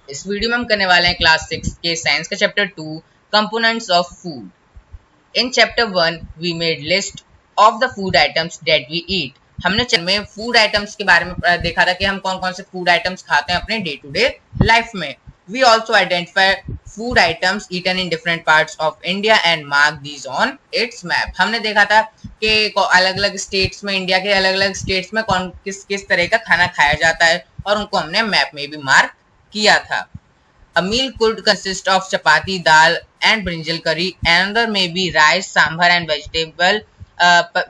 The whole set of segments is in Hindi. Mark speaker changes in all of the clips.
Speaker 1: इस वीडियो में हम करने वाले हैं क्लास 6 के साइंस का chapter 2 components of food. In chapter 1 we made list of the food items that we eat. हमने में फूड आइटम्स के बारे में देखा था कि हम कौन कौन से फूड आइटम्स खाते हैं अपने डे टू डे लाइफ में। We also identify food items eaten in different parts of India and mark these on its map. हमने देखा था कि अलग अलग स्टेट्स में, इंडिया के अलग अलग स्टेट्स में कौन किस तरह का खाना खाया जाता है और उनको हमने मैप में भी मार्क किया था। A meal could consist of chapati, dal, and brinjal curry. Another may be rice, sambar, and vegetable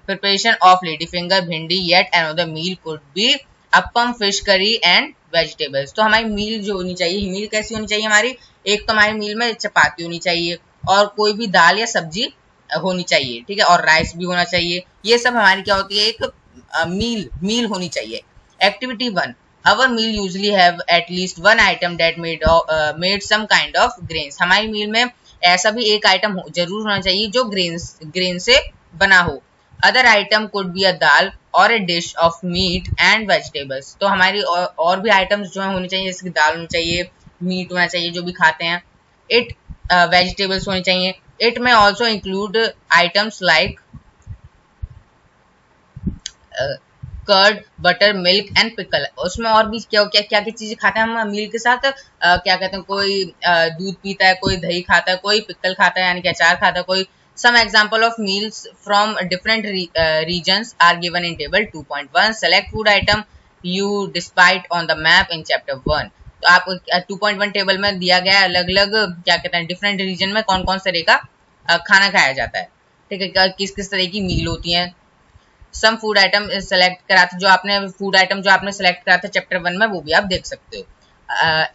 Speaker 1: preparation of ladyfinger, bhindi. Yet another meal could be appam, fish curry, and vegetables. तो हमारी मील जो होनी चाहिए, मील कैसी होनी चाहिए हमारी? एक तो हमारी मील में चपाती होनी चाहिए और कोई भी दाल या सब्जी होनी चाहिए, ठीक है, और राइस भी होना चाहिए। ये सब हमारी क्या होती है? एक मील होनी चाहिए। Activity 1, our meal usually have at least one item that made some kind of grains. हमारी मील में ऐसा भी एक आइटम जरूर होना चाहिए जो ग्रेन से बना हो। Other item could be a dal or a dish of meat and vegetables. तो हमारी और भी आइटम्स जो है होनी चाहिए, जैसे कि दाल होनी चाहिए, मीट होना चाहिए जो भी खाते हैं। इट वेजिटेबल्स होनी चाहिए। It may also include items like curd, butter, milk and pickle. उसमें और भी क्या क्या क्या चीजें खाते हैं हम मील के साथ? क्या कहते हैं, कोई दूध पीता है, कोई दही खाता है, कोई पिकल खाता है यानी कि अचार खाता है, कोई। Some example of meals from different regions are given in table 2.1। Select food item you despite on the map in chapter 1। तो आप 2.1 टेबल में दिया गया अलग अलग क्या कहते हैं डिफरेंट रीजन में कौन कौन से तरह का खाना खाया जाता है, ठीक है, किस किस तरह की मील होती है। सम फूड आइटम सेलेक्ट करा था, जो आपने फूड आइटम जो आपने सेलेक्ट करा था चैप्टर 1 में, वो भी आप देख सकते हो।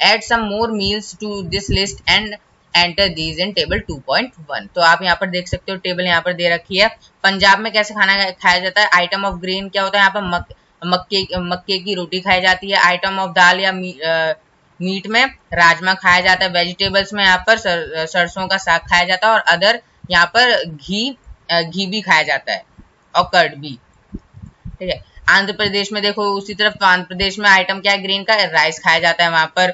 Speaker 1: Add some more meals to this list and enter these in table 2.1। तो आप यहाँ पर देख सकते हो, टेबल यहाँ पर दे रखी है। पंजाब में कैसे खाना खाया जाता है? आइटम ऑफ ग्रेन क्या होता है यहाँ पर? मक्के की रोटी खाई जाती है। आइटम ऑफ दाल या मीट में राजमा खाया जाता है। वेजिटेबल्स में यहाँ पर सरसों का साग खाया जाता है और अदर यहाँ पर घी भी खाया जाता है और कर्ड भी, ठीक है। आंध्र प्रदेश में देखो, उसी तरफ तो आंध्र प्रदेश में आइटम क्या है? ग्रेन का राइस खाया जाता है वहां पर,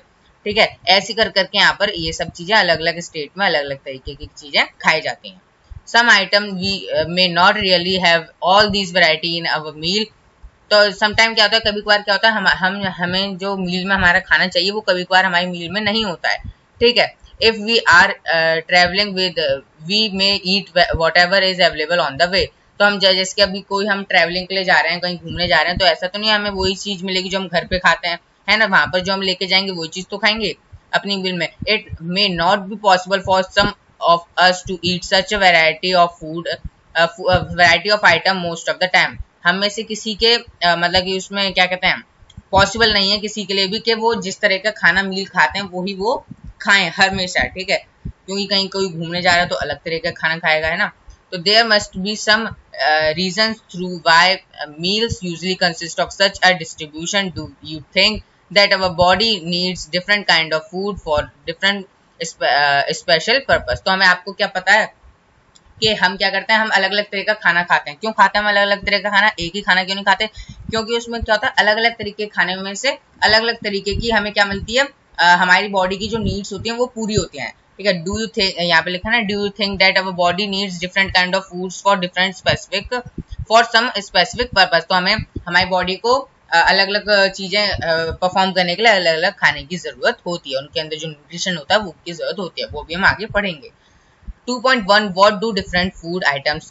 Speaker 1: ठीक है। ऐसी करके यहाँ पर ये सब चीजें अलग अलग स्टेट में अलग अलग तरीके की चीजें खाई जाती हैं। Some item we may not really have all these variety in our meal. तो समटाइम क्या होता है, कभी कभार क्या होता है, हमें जो मील में हमारा खाना चाहिए वो कभी कभार हमारी मील में नहीं होता है, ठीक है। If we are travelling with we may eat whatever is available on the way. तो हम जैसे कि अभी कोई हम ट्रैवलिंग के लिए जा रहे हैं, कहीं घूमने जा रहे हैं, तो ऐसा तो नहीं हमें वही चीज मिलेगी जो हम घर पे खाते हैं, है ना। वहां पर जो हम लेके जाएंगे वही चीज तो खाएंगे अपनी मील में। It may not be possible for some of us to eat such a variety of food, variety of item most of the time. हम में से किसी के मतलब कि उसमें क्या कहते हैं, पॉसिबल नहीं है किसी के लिए भी कि वो जिस तरह का खाना मील खाते हैं वही वो खाएं हमेशा, ठीक है, क्योंकि कहीं कोई घूमने जा रहा है तो अलग तरह का खाना खाएगा, है ना। So there must be some reasons through why meals usually consist of such a distribution. Do you think that our body needs different kind of food for different special purpose? तो हमें आपको क्या पता है कि हम क्या करते हैं, हम अलग अलग तरह का खाना खाते हैं। क्यों खाते हैं हम अलग अलग तरह का खाना? एक ही खाना क्यों नहीं खाते? क्योंकि उसमें क्या होता है, अलग अलग तरीके के खाने में से अलग अलग तरीके की हमें क्या मिलती है, हमारी बॉडी की जो नीड्स होती हैं वो पूरी होती हैं, ठीक है। डू यू थिंक, यहाँ पे लिखा है ना, do you think that our body needs different kind of foods for different specific for some specific purpose. तो हमें हमारी बॉडी को अलग अलग चीजें परफॉर्म करने के लिए अलग अलग खाने की जरूरत होती है, उनके अंदर जो न्यूट्रिशन होता है वो की जरूरत होती है, वो भी हम आगे पढ़ेंगे। 2.1 what do different food items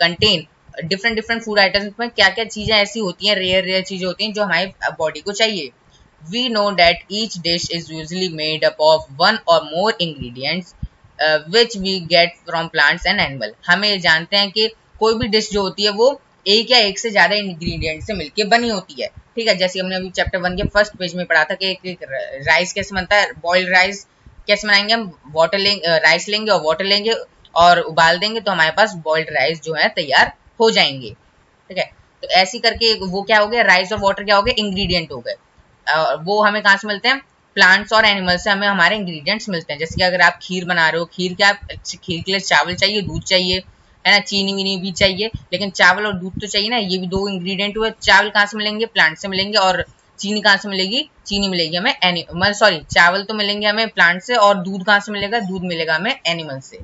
Speaker 1: contain? Different food items में क्या क्या चीजें ऐसी होती हैं, रेयर चीजें होती हैं जो हमारी बॉडी को चाहिए। We know that each dish is usually made up of one or more ingredients which we get from plants and animal. हमें जानते हैं कि कोई भी डिश जो होती है वो एक या एक से ज्यादा इंग्रेडिएंट से मिलके बनी होती है, ठीक है। जैसे हमने अभी चैप्टर 1 के फर्स्ट पेज में पढ़ा था कि एक राइस कैसे बनता है, बॉइल्ड राइस कैसे बनाएंगे हम, वाटर लेंगे, राइस लेंगे और वाटर लेंगे और उबाल देंगे तो हमारे पास बॉइल्ड राइस जो है तैयार हो जाएंगे, ठीक है। तो ऐसी करके वो क्या हो गया, राइस और वाटर क्या हो गया, इंग्रेडिएंट हो गए। वो हमें कहाँ से मिलते हैं? प्लांट्स और एनिमल्स से हमें हमारे इंग्रेडिएंट्स मिलते हैं। जैसे कि अगर आप खीर बना रहे हो, खीर के लिए चावल चाहिए, दूध चाहिए, है ना, चीनी वीनी भी चाहिए, लेकिन चावल और दूध तो चाहिए ना, ये भी दो इंग्रेडिएंट हुए। चावल कहाँ से मिलेंगे? प्लांट से मिलेंगे, और चीनी कहाँ से मिलेगी? चीनी मिलेगी हमें चावल तो मिलेंगे हमें प्लांट से, और दूध कहाँ से मिलेगा? दूध मिलेगा हमें एनिमल से।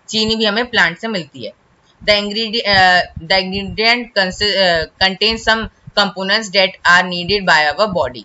Speaker 1: चीनी भी हमें प्लांट से मिलती है। The ingredient contain some components that are needed by our body.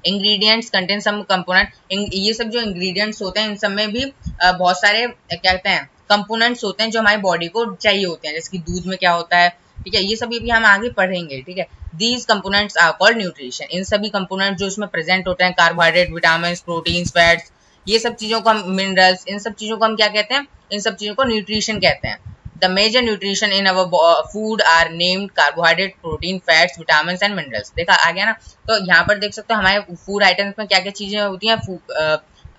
Speaker 1: Ingredients contain some component, ये सब जो इंग्रेडिएंट्स होते हैं इन सब में भी बहुत सारे क्या कहते हैं कंपोनेंट्स होते हैं जो हमारी बॉडी को चाहिए होते हैं, जैसे कि दूध में क्या होता है, ठीक है, ये सभी भी हम आगे पढ़ेंगे, ठीक है। These components are called nutrition. इन सभी कंपोनेंट जो इसमें प्रेजेंट होते हैं, कार्बोहाइड्रेट, विटामिन, प्रोटीन, फैट्स, ये सब चीजों को हम, मिनरल्स, इन सब चीजों को हम क्या कहते हैं? इन सब चीजों को न्यूट्रिशन कहते हैं। The major nutrition in our food are named carbohydrate, protein, fats, vitamins and minerals। देखा आ गया ना? तो यहाँ पर देख सकते हो हमारे फूड आइटम्स में क्या क्या चीजें होती हैं?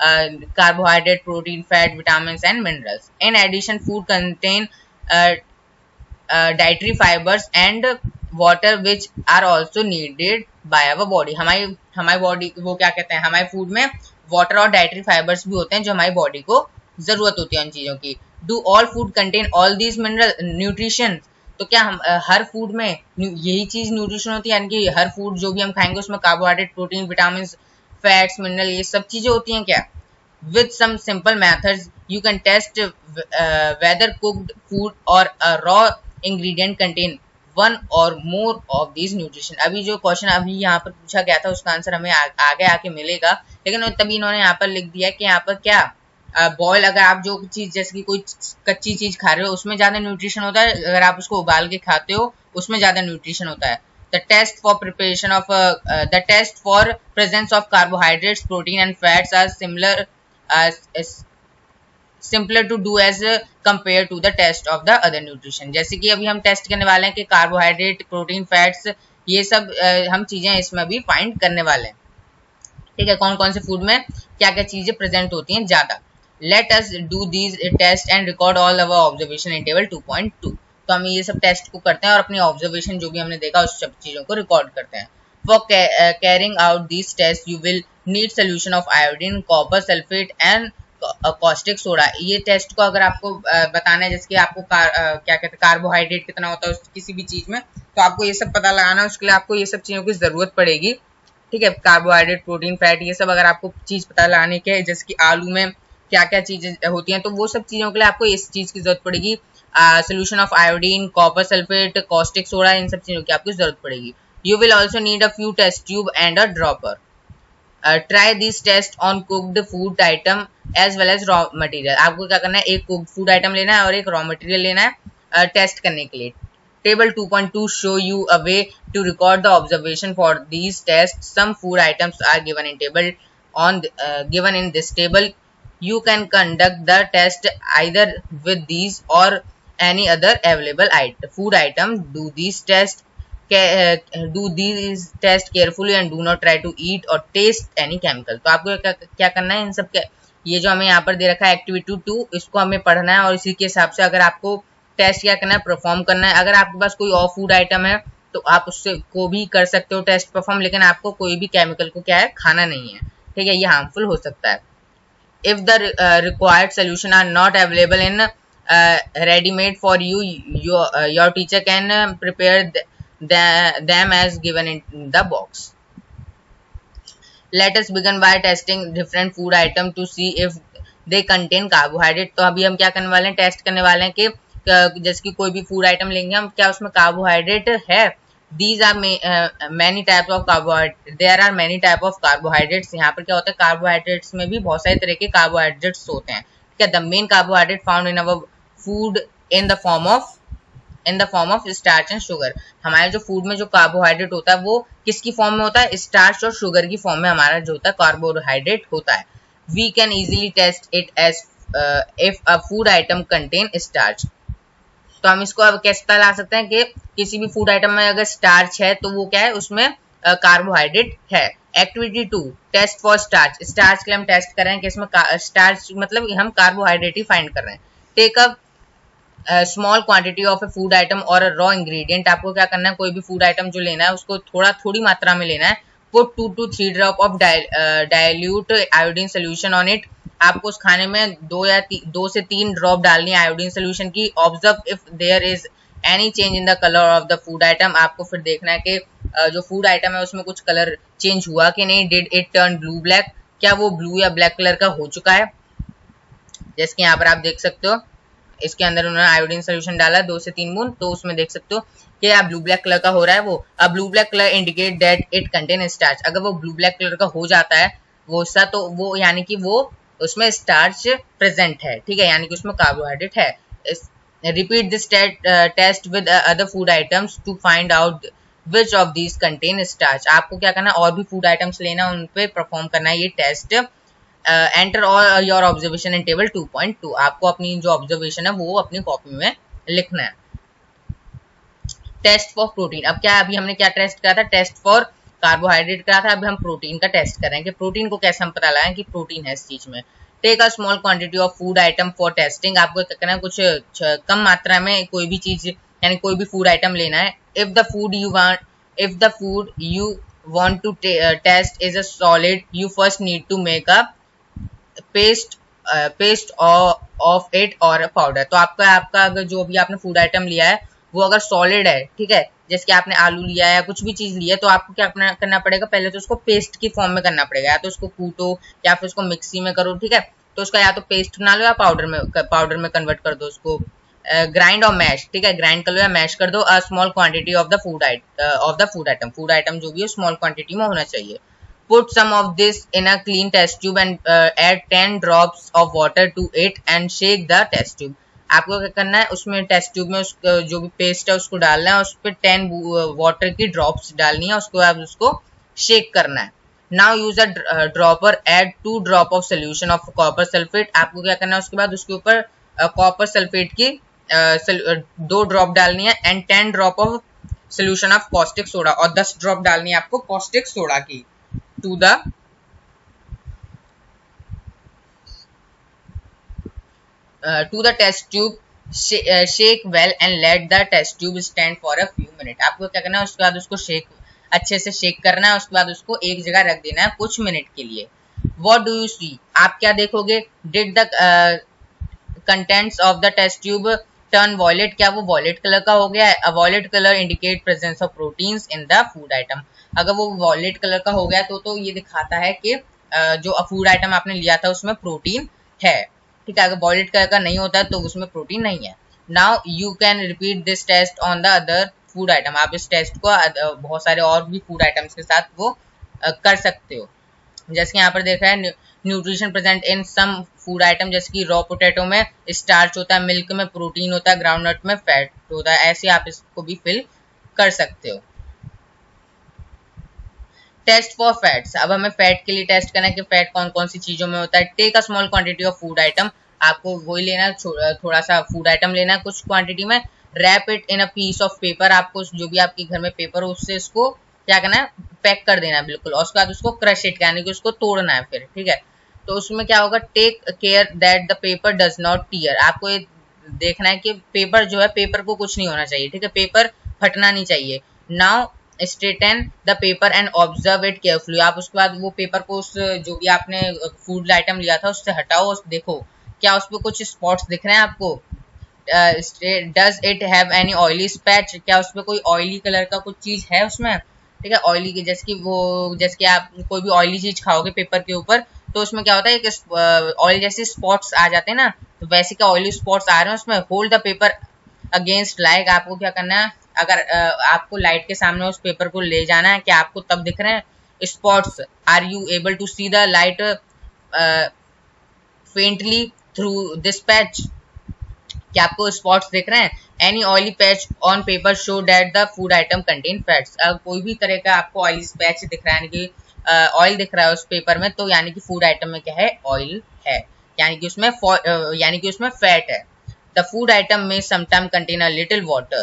Speaker 1: Carbohydrate, protein, fat, vitamins and minerals. In addition food contain dietary fibres and water which are also needed by our body. हमारी बॉडी वो क्या कहते हैं, हमारे फूड में वाटर और डाइटरी फाइबर्स भी होते हैं जो हमारी बॉडी को जरूरत होती है उन चीजों की। Do all food contain all these mineral nutrition? तो क्या हम हर फूड में यही चीज न्यूट्रिशन होती है, यानी कि हर फूड जो भी हम खाएंगे उसमें carbohydrate, protein, vitamin, fats, mineral, ये सब चीजें होती हैं क्या? With some simple methods you can test whether cooked food और रॉ इंग्रेडिएंट कंटेन वन और मोर ऑफ दीज न्यूट्रिशन। अभी जो क्वेश्चन अभी यहाँ पर पूछा गया था उसका आंसर हमें आगे आके मिलेगा, लेकिन तभी इन्होंने यहाँ पर लिख दिया कि यहाँ पर क्या बॉयल, अगर आप जो चीज जैसे कि कोई कच्ची चीज खा रहे हो उसमें ज्यादा न्यूट्रिशन होता है, अगर आप उसको उबाल के खाते हो उसमें ज्यादा न्यूट्रिशन होता है। The test for preparation of the test for presence of carbohydrates, protein and fats are simpler to do as compare to the test of the other nutrition. जैसे कि अभी हम टेस्ट करने वाले हैं कि कार्बोहाइड्रेट, प्रोटीन, फैट्स, ये सब हम चीजें इसमें भी फाइंड करने वाले हैं, ठीक है, कौन कौन से फूड में क्या क्या चीजें प्रेजेंट होती हैं ज्यादा। Let us do these test and record all our observation in table 2.2। तो हम ये सब टेस्ट को करते हैं और अपनी ऑब्जर्वेशन जो भी हमने देखा उस सब चीजों को रिकॉर्ड करते हैं। For carrying out these test you will need solution of iodine, copper sulphate and caustic soda. ये टेस्ट को अगर आपको बताना है जैसे कि आपको क्या कहते हैं कार्बोहाइड्रेट कितना होता है किसी भी चीज में, तो आपको ये सब पता लगाना है, उसके लिए आपको ये सब चीजों की जरूरत पड़ेगी, ठीक है। कार्बोहाइड्रेट, प्रोटीन, फैट, ये सब अगर आपको चीज पता लगाने के है, जैसे कि आलू में क्या क्या चीजें होती हैं, तो वो सब चीजों के लिए आपको इस चीज की जरूरत पड़ेगी। Solution of iodine, copper sulphate, caustic soda, इन सब चीजों की आपको जरूरत पड़ेगी। You will also need a few test tube and a dropper. Try this test on cooked food item as well as raw material. आपको क्या करना है, एक कुक्ड फूड आइटम लेना है और एक रॉ मटेरियल लेना है टेस्ट करने के लिए। Table 2.2 show you a way to record the observation for these tests. Some food items are given in table given in this table. You can conduct the test either with these or any other available food item. Do these tests carefully and do not try to eat or taste any chemical. तो आपको क्या करना है, इन सब के ये जो हमें यहाँ पर दे रखा है एक्टिविटी 2, इसको हमें पढ़ना है और इसी के हिसाब से अगर आपको टेस्ट क्या करना है, परफॉर्म करना है। अगर आपके पास कोई और फूड आइटम है तो आप उससे को भी कर सकते हो टेस्ट परफॉर्म, लेकिन आपको कोई भी केमिकल को क्या है खाना नहीं है, ठीक है, ये हार्मफुल हो सकता है। If the required solution are not available in readymade for you, your teacher can prepare them as given in the box. Let us begin by testing different food item to see if they contain carbohydrate। तो अभी हम क्या करने वाले हैं, टेस्ट करने वाले हैं कि जैसे कि कोई भी फूड आइटम लेंगे हम, क्या उसमें कार्बोहाइड्रेट है। These are many types of carbohydrates. There are many type of carbohydrates। यहाँ पर क्या होता है, कार्बोहाइड्रेट्स में भी बहुत सारे तरह के कार्बोहाइड्रेट्स होते हैं, ठीक है। The main carbohydrate found in our food in the form of starch and sugar। हमारे जो फूड में जो कार्बोहाइड्रेट होता है वो किसकी फॉर्म में होता है, स्टार्च और शुगर की फॉर्म में हमारा जो होता है कार्बोहाइड्रेट होता है। We can easily test it as if a food item contain starch। तो हम इसको अब कैसे पता ला सकते हैं कि किसी भी फूड आइटम में अगर स्टार्च है तो वो क्या है, उसमें कार्बोहाइड्रेट है। Activity 2, test for starch. Starch के लिए हम टेस्ट कर रहे हैं कि इसमें स्टार्च मतलब हम कार्बोहाइड्रेट ही फाइंड कर रहे हैं। Take a small quantity of a food item और रॉ इंग्रेडिएंट। आपको क्या करना है, कोई भी फूड आइटम जो लेना है उसको थोड़ी मात्रा में लेना है। Put 2 to 3 drop of dilute iodine solution on it. आपको उस खाने में 2 से 3 ड्रॉप डालनी है आयोडीन सोल्यूशन की। Observe if there is any change in the colour of the food item. आपको फिर देखना है कि जो फूड आइटम है उसमें कुछ कलर चेंज हुआ कि नहीं, did it turn blue black, क्या वो ब्लू या ब्लैक कलर का हो चुका है। जैसे कि यहाँ पर आप देख सकते हो इसके अंदर उन्होंने आयोडीन सोल्यूशन डाला 2 से 3 बूंद, तो उसमें देख सकते हो कि आप ब्लू ब्लैक कलर का हो रहा है वो। अब blue black colour indicate that it contain starch, अगर वो ब्लू ब्लैक कलर का हो जाता है वो सा, तो वो यानी कि वो उसमें स्टार्च प्रेजेंट है, ठीक है, यानी कि उसमें कार्बोहाइड्रेट है। Repeat this test with other food items to find out which of these contain starch. आपको क्या करना है, और भी फूड आइटम्स लेना, उन पे परफॉर्म करना है ये test. Enter all your observation in table 2.2, आपको अपनी जो ऑब्जर्वेशन है वो अपनी कॉपी में लिखना है। टेस्ट फॉर प्रोटीन, अब क्या अभी हमने क्या टेस्ट करा था, टेस्ट फॉर कार्बोहाइड्रेट करा था, अभी हम प्रोटीन का टेस्ट कर रहे हैं कि प्रोटीन को कैसे हम पता लगाएं कि प्रोटीन है इस चीज में। Take a small quantity of food item for testing, आपको क्या करना है, कुछ कम मात्रा में कोई भी चीज यानी कोई भी फूड आइटम लेना है। If the food you want to test is a solid, you first need to make a paste of it और पाउडर। तो आपका अगर जो भी आपने फूड आइटम लिया है वो अगर सॉलिड है, ठीक है, जैसे कि आपने आलू लिया है या कुछ भी चीज लिया है, तो आपको क्या करना पड़ेगा, पहले तो उसको पेस्ट की फॉर्म में करना पड़ेगा, या तो उसको कूटो या फिर उसको मिक्सी में करो, ठीक है, तो उसका या तो पेस्ट बना लो या पाउडर में कन्वर्ट कर दो उसको, ग्राइंड और मैश, ठीक है, ग्राइंड कर लो या मैश कर दो। अ small quantity of the food item जो भी है स्मॉल क्वांटिटी में होना चाहिए। Put some of this in a clean test tube and add 10 drops of water to it and shake the test tube। आपको क्या करना है, उसमें टेस्ट ट्यूब में जो भी पेस्ट है उसको डालना है, उस पर 10 वाटर की ड्रॉप्स डालनी है, उसके बाद उसको शेक करना है। Now use a dropper, add 2 drop of solution of copper sulphate, आपको क्या करना है, उसके बाद उसके ऊपर कॉपर सल्फेट की 2 ड्रॉप डालनी है, and 10 drop of solution of caustic soda, और 10 ड्रॉप डालनी है आपको कॉस्टिक सोडा की to the test tube। shake well and let the test tube stand for a few minutes। आपको क्या करना है, उसके बाद उसको अच्छे से शेक करना है, उसके बाद उसको एक जगह रख देना है कुछ मिनट के लिए। What do you see, आप क्या देखोगे, did the contents of the test tube turn violet, क्या वो वॉयलेट कलर का हो गया है। A violet color indicate presence of proteins in the food item, अगर वो वॉयलेट कलर का हो गया तो ये दिखाता है कि जो फूड आइटम आपने लिया था उसमें प्रोटीन है, ठीक है, अगर वॉयलेट कलर का नहीं होता है तो उसमें प्रोटीन नहीं है। Now you can repeat this test on the other food item, आप इस टेस्ट को बहुत सारे और भी फूड आइटम्स के साथ वो कर सकते हो। जैसे यहाँ पर देख रहे हैं nutrition present in some food item, जैसे कि रॉ पोटैटो में स्टार्च होता है, मिल्क में प्रोटीन होता है, ग्राउंडनट में फैट होता है, ऐसे आप इसको भी फिल कर सकते हो। टेस्ट फॉर फैट्स, अब हमें फैट के लिए टेस्ट करना है कि फैट कौन कौन सी चीजों में होता है। Take a small quantity of food item, आपको वही लेना है, थोड़ा सा फूड आइटम लेना है कुछ क्वांटिटी में। Wrap it in a piece of paper, आपको जो भी आपके घर में पेपर हो उससे इसको क्या करना है, पैक कर देना है बिल्कुल, और उसके बाद उसको क्रश इट यानी कि उसको तोड़ना है फिर, ठीक है। तो उसमें क्या होगा, take care that the paper does not tear, आपको ये देखना है कि पेपर जो है, पेपर को कुछ नहीं होना चाहिए, ठीक है, पेपर फटना नहीं चाहिए। Now straighten the paper and observe it carefully, आप उसके बाद वो पेपर को उस जो भी आपने फूड आइटम लिया था उससे हटाओ, देखो क्या उस पर कुछ स्पॉट्स दिख रहे हैं आपको। Does it have any oily patch, क्या उसमें कोई ऑयली कलर का कुछ चीज है उसमें, ठीक है, ऑयली की, जैसे कि आप कोई भी ऑयली चीज खाओगे पेपर के ऊपर तो उसमें क्या होता है कि ऑयल जैसे स्पॉट्स आ जाते हैं ना, तो वैसे क्या ऑयली स्पॉट्स आ रहे हैं उसमें। Hold the paper against light, आपको क्या करना है, अगर आपको लाइट के सामने उस पेपर को ले जाना है, क्या आपको तब दिख रहे हैं spots, are you able to see the light faintly through this patch, क्या आपको स्पॉट्स दिख रहे हैं। Any oily patch on paper show that the food item contain fats, कोई भी तरह का आपको ऑयली पैच दिख रहा है, यानी कि ऑयल दिख रहा है उस पेपर में, तो यानी कि फूड आइटम में क्या है, ऑयल है, यानी कि उसमें फैट है। द फूड आइटम में sometime contain a little water,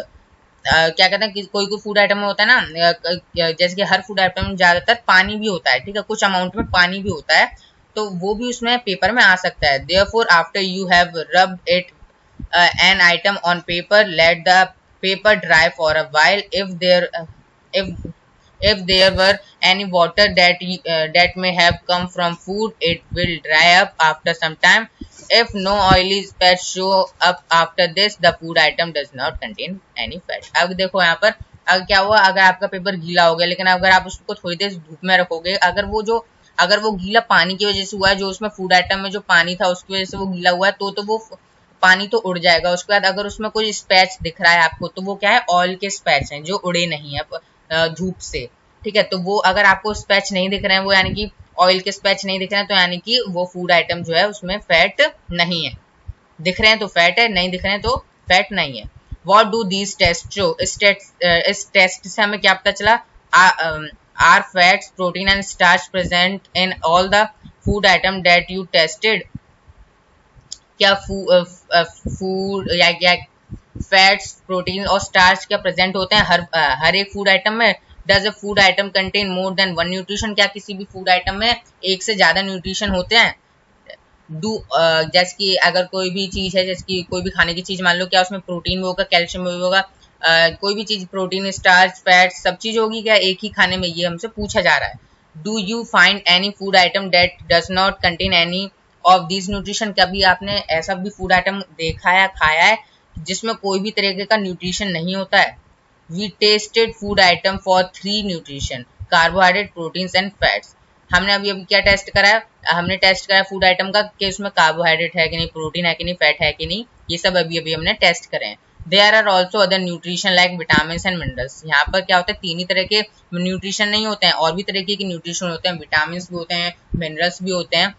Speaker 1: क्या कहते हैं कि कोई फूड आइटम में होता है ना, जैसे कि हर फूड आइटम में ज्यादातर पानी भी होता है, ठीक है, कुछ अमाउंट में पानी भी होता है, तो वो भी उसमें पेपर में आ सकता है। Therefore after you have rubbed it an item on paper, let the paper dry for a while। If there were any water that may have come from food, it will dry up after some time। If no oily spots show up after this, the food item does not contain any fat। अब देखो यहाँ पर अगर क्या हुआ, अगर आपका पेपर गीला हो गया, लेकिन अगर आप उसको थोड़ी देर धूप में रखोगे, अगर वो गीला पानी की वजह से हुआ है, जो उसमें फूड आइटम में जो पानी था उसकी वजह से वो गीला हुआ है, तो वो पानी तो उड़ जाएगा। उसके बाद अगर उसमें कोई स्पैच दिख रहा है आपको, तो वो क्या है, ऑयल के स्पैच हैं जो उड़े नहीं है धूप से, ठीक है। तो वो अगर आपको स्पैच नहीं दिख रहे हैं, वो यानी कि ऑयल के स्पैच नहीं दिख रहे हैं, तो यानी कि वो फूड आइटम जो है उसमें फैट नहीं है। दिख रहे हैं तो फैट है, नहीं दिख रहे हैं तो फैट नहीं है। What do these test show? इस टेस्ट से हमें क्या पता चला? Are fats, protein and starch present in all the food item that you tested? क्या फूड या फैट्स, प्रोटीन और स्टार्च क्या प्रेजेंट होते हैं हर एक फूड आइटम में? Does a food item contain more than one nutrition? क्या किसी भी फूड आइटम में एक से ज्यादा न्यूट्रिशन होते हैं? जैसे कि अगर कोई भी चीज है, जैसे कि कोई भी खाने की चीज मान लो, क्या उसमें प्रोटीन भी होगा, कैल्शियम भी होगा, कोई भी चीज प्रोटीन, स्टार्च, फैट सब चीज होगी क्या एक ही खाने में? ये हमसे पूछा जा रहा है। Do you find any food item that does not contain any of this nutrition? कभी आपने ऐसा भी फूड आइटम देखा है, खाया है, जिसमें कोई भी तरीके का न्यूट्रिशन नहीं होता है? We tested food item for 3 nutrition, carbohydrate, proteins and fats. हमने अभी क्या टेस्ट करा है? हमने टेस्ट करा फूड आइटम का कि उसमें कार्बोहाइड्रेट है कि नहीं, प्रोटीन है कि नहीं, फैट है कि नहीं, ये सब अभी हमने टेस्ट करे हैं। There are also other nutrition like vitamin and minerals. यहाँ पर क्या होता है, 3 ही तरह के न्यूट्रिशन नहीं होते हैं, और भी तरीके के न्यूट्रिशन होते हैं, विटामिन भी होते हैं, मिनरल्स भी होते हैं,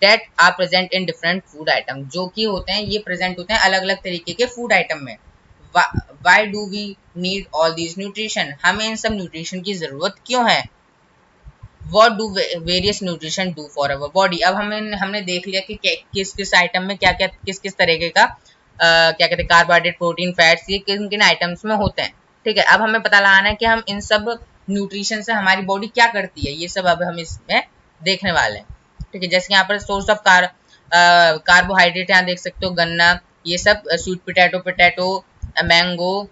Speaker 1: that are present in different food item, जो कि होते हैं, ये प्रेजेंट होते हैं अलग अलग तरीके के फूड आइटम में। Why do we need all these nutrition? हमें इन सब न्यूट्रिशन की जरूरत क्यों है? What do various nutrition do for our body? अब हमने देख लिया कि किस किस आइटम में क्या क्या किस किस तरीके का क्या कहते हैं, कार्बोहाइड्रेट, प्रोटीन, फैट्स, ये किन किन आइटम्स में होते हैं, ठीक है। अब हमें पता लगाना है कि हम इन सब न्यूट्रिशन से हमारी बॉडी क्या करती है, ये सब अब हम इसमें देखने वाले हैं, ठीक है। जैसे यहाँ पर सोर्स ऑफ कार्बोहाइड्रेट यहाँ देख सकते हो, गन्ना, ये सब, स्वीट पोटैटो, मैंगो,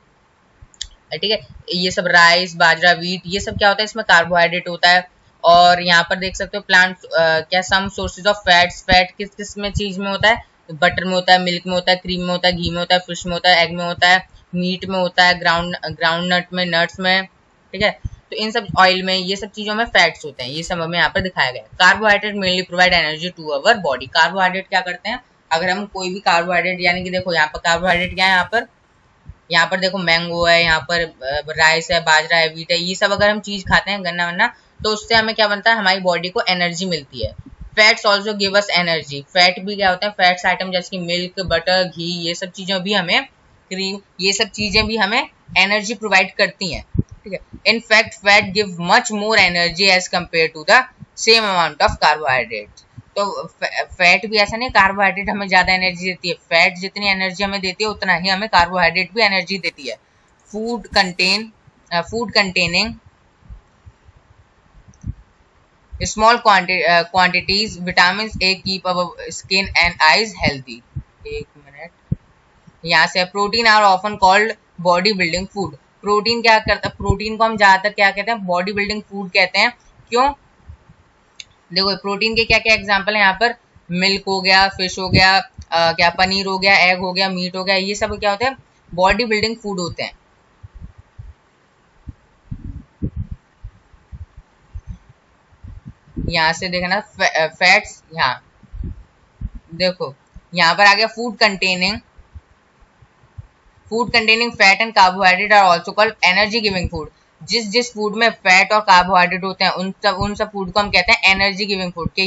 Speaker 1: ठीक है, ये सब राइस, बाजरा, वीट, ये सब क्या होता है, इसमें कार्बोहाइड्रेट होता है। और यहाँ पर देख सकते हो प्लांट, क्या some sources of fats, fat किस किस में चीज में होता है? बटर में होता है, मिल्क में होता है, क्रीम में होता है, घी में होता है, फिश में होता है, एग में होता है, मीट में होता है, ग्राउंड नट में, नट्स में, ठीक है। तो इन सब ऑयल में, ये सब चीजों में फैट्स होते हैं, ये सब हमें यहाँ पर दिखाया गया है। Carbohydrate mainly provide energy to our body. Carbohydrate क्या करते हैं? अगर हम कोई भी कार्बोहाइड्रेट, यानी कि देखो यहाँ पर कार्बोहाइड्रेट क्या है, यहाँ पर देखो मैंगो है, यहाँ पर राइस है, बाजरा है, वीट है, ये सब अगर हम चीज खाते हैं, गन्ना वन्ना, तो उससे हमें क्या बनता है, हमारी बॉडी को एनर्जी मिलती है। Fats also give us energy. Fat भी क्या होता है, फैट्स आइटम जैसे कि मिल्क, बटर, घी, ये सब चीजें भी हमें, क्रीम, ये सब चीजें भी हमें एनर्जी प्रोवाइड करती हैं, ठीक है। In fact fat give much more energy as compare to the same amount of carbohydrate. तो फैट भी ऐसा नहीं, कार्बोहाइड्रेट हमें ज्यादा एनर्जी देती है, फैट जितनी एनर्जी हमें देती है उतना ही हमें कार्बोहाइड्रेट भी एनर्जी देती है। Food containing small quantities vitamin A keep our skin and eyes healthy. एक मिनट, यहाँ से protein are often called body building food. Protein क्या करता है, प्रोटीन को हम ज्यादातर क्या कहते हैं, बॉडी बिल्डिंग फूड कहते हैं। क्यों? देखो प्रोटीन के क्या क्या एग्जांपल है यहाँ पर, मिल्क हो गया, फिश हो गया, क्या पनीर हो गया, एग हो गया, मीट हो गया, ये सब क्या होते हैं, बॉडी बिल्डिंग फूड होते हैं। यहाँ से देखना फैट्स, यहाँ देखो यहाँ पर आ गया food containing fat and carbohydrate are also called energy giving food. जिस फूड में फैट और कार्बोहाइड्रेट होते हैं उन सब फूड को हम कहते हैं एनर्जी गिविंग फूड, कि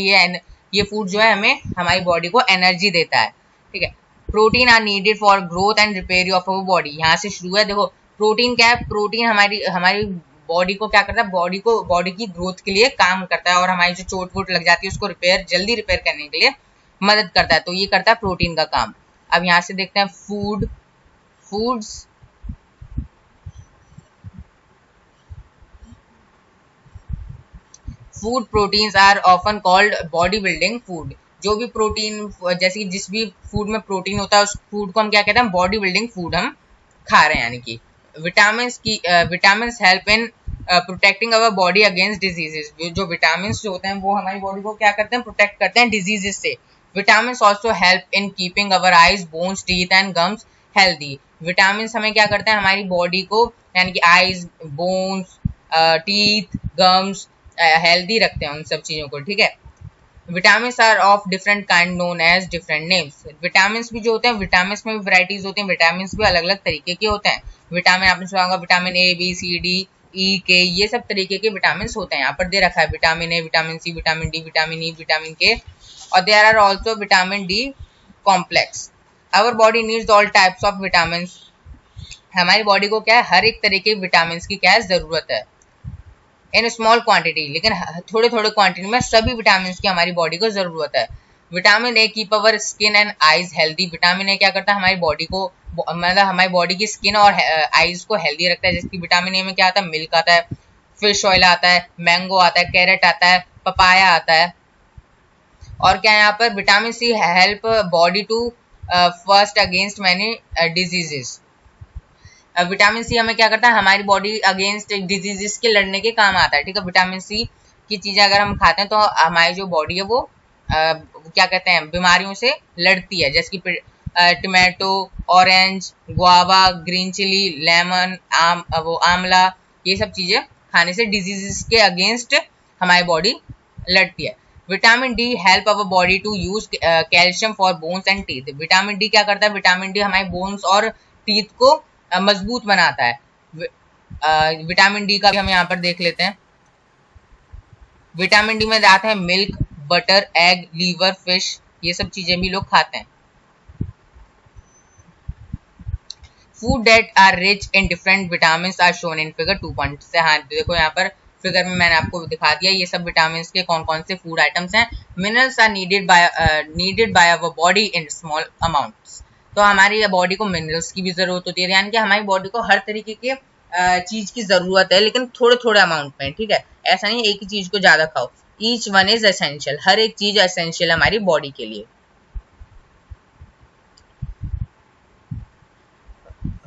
Speaker 1: ये फूड जो है हमें हमारी बॉडी को एनर्जी देता है, ठीक है। Protein are needed for growth and repair of our body. यहाँ से शुरू है, देखो प्रोटीन क्या है, प्रोटीन हमारी बॉडी को क्या करता है, बॉडी की ग्रोथ के लिए काम करता है, और हमारी जो चोट वोट लग जाती है उसको जल्दी रिपेयर करने के लिए मदद करता है, तो ये करता है प्रोटीन का काम। अब यहाँ से देखते हैं foods food proteins are often called body building food. जो भी प्रोटीन, जैसे जिस भी फूड में प्रोटीन होता है उस फूड को हम क्या कहते हैं, बॉडी बिल्डिंग फूड हम खा रहे हैं। यानी कि vitamin help in protecting our body against diseases. जो विटामिन होते हैं वो हमारी बॉडी को क्या करते हैं, प्रोटेक्ट करते हैं डिजीजेस से। Vitamin also help in keeping our eyes, bones, teeth and gums healthy. Vitamin हमें क्या करते हैं, हमारी बॉडी को यानी कि eyes, bones, teeth, gums healthy रखते हैं, उन सब चीजों को, ठीक है। Vitamins are of different kind known as different names. Vitamins भी जो होते हैं, विटामिन्स में भी वैरायटीज होती हैं, विटामिन्स भी अलग अलग तरीके के होते हैं। विटामिन आपने सुना होगा, vitamin A, B, C, D, E, K, ये सब तरीके के विटामिन होते हैं। यहाँ पर दे रखा है vitamin A, vitamin C, vitamin D, vitamin E, vitamin K, और there are also vitamin D complex. Our body needs all types of vitamin. हमारी बॉडी को क्या है, हर एक तरह के विटामिन की क्या है, जरूरत है, इन स्मॉल क्वांटिटी, लेकिन थोड़े थोड़े क्वांटिटी में सभी विटामिन की हमारी बॉडी को जरूरत है। Vitamin A keep our skin and eyes healthy. Vitamin A क्या करता है, हमारी बॉडी को, मतलब हमारी बॉडी की स्किन और आईज को हेल्दी रखता है। जैसे कि विटामिन ए में क्या आता है, मिल्क आता है, फिश ऑयल आता है, मैंगो आता है, कैरेट आता है, पपाया आता है। और क्या है यहाँ पर, vitamin C help body to first against many diseases. Vitamin C हमें क्या करता है, हमारी बॉडी अगेंस्ट डिजीजेस के लड़ने के काम आता है, ठीक है। विटामिन सी की चीजें अगर हम खाते हैं तो हमारी जो बॉडी है वो क्या कहते हैं, बीमारियों से लड़ती है। जैसे कि tomato, orange, guava, green chilli, lemon, amla, ये सब चीजें खाने से डिजीजेस के अगेंस्ट हमारी बॉडी लड़ती है। Vitamin D help our body to use calcium for bones and teeth. Vitamin D क्या करता है, विटामिन डी हमारे बोन्स और टीथ को मजबूत बनाता है। विटामिन डी का भी हम यहाँ पर देख लेते हैं। विटामिन डी में आते हैं milk, butter, egg, liver, fish, ये सब चीजें भी लोग खाते हैं। Food that are rich in different vitamin are shown in figure 2 से। हाँ देखो यहाँ पर फिगर में मैंने आपको दिखा दिया ये सब विटामिन के कौन कौन से फूड आइटम्स हैं। Minerals are needed by our body in small amounts. तो हमारी बॉडी को मिनरल्स की भी जरूरत होती है, यानी कि हमारी बॉडी को हर तरीके के चीज की जरूरत है, लेकिन थोड़े थोड़े अमाउंट में, ठीक है। ऐसा नहीं एक ही चीज को ज्यादा खाओ। ईच वन इज एसेंशियल, हर एक चीज एसेंशियल है हमारी बॉडी के लिए।